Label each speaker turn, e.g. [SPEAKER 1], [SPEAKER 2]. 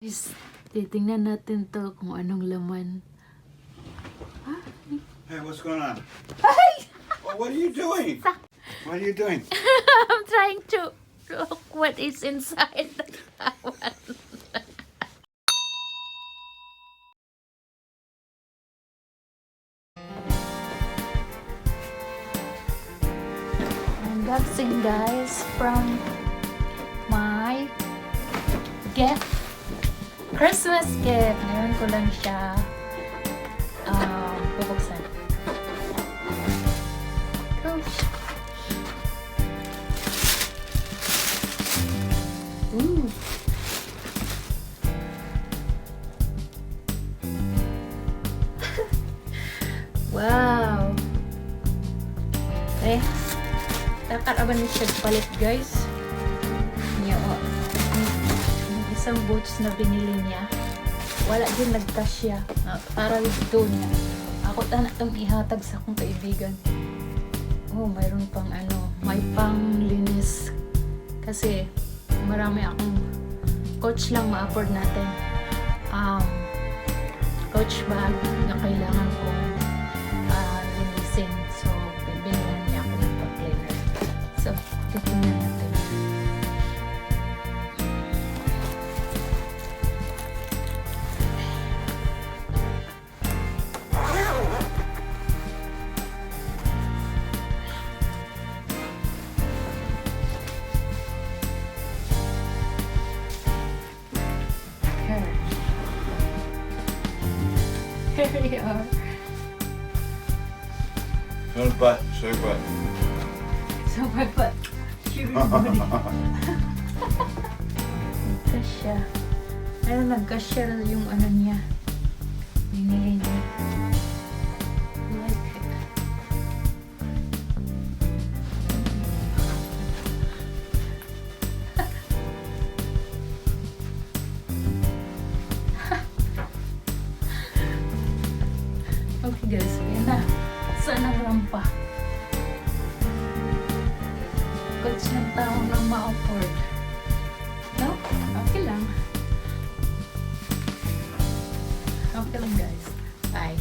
[SPEAKER 1] Guys, titingnan natin to kung anong laman.
[SPEAKER 2] Hey, what's going on?
[SPEAKER 1] Ay!
[SPEAKER 2] Oh, what are you doing? What are you doing?
[SPEAKER 1] I'm trying to look what is inside the towel. Unboxing, guys, from my gift. Christmas gift. Ngayon ko lang siya bubuksan. Gosh. Ooh. Wow. Takaraban ni siya palit, guys. Niya, yung isang boots na binili niya, wala din nagkasya. Para dito niya. Ako na itong ihatag sa akong kaibigan. Oh, mayroon pang may pang linis. Kasi, marami akong Coach lang ma-afford natin. Coach bag na kailangan kong linisin. So, binigyan niya ako ng pag-cleaner. So, titingnan natin. Here we are.
[SPEAKER 2] Show the butt. Show your butt.
[SPEAKER 1] So my butt. Nagkasya. Pero nagkasya yung niya. Binili niya. Like it. Okay guys, yan na. Saan ang rampa? Coach ng taong lang ma-afford. No? Okay lang. Okay lang guys. Bye.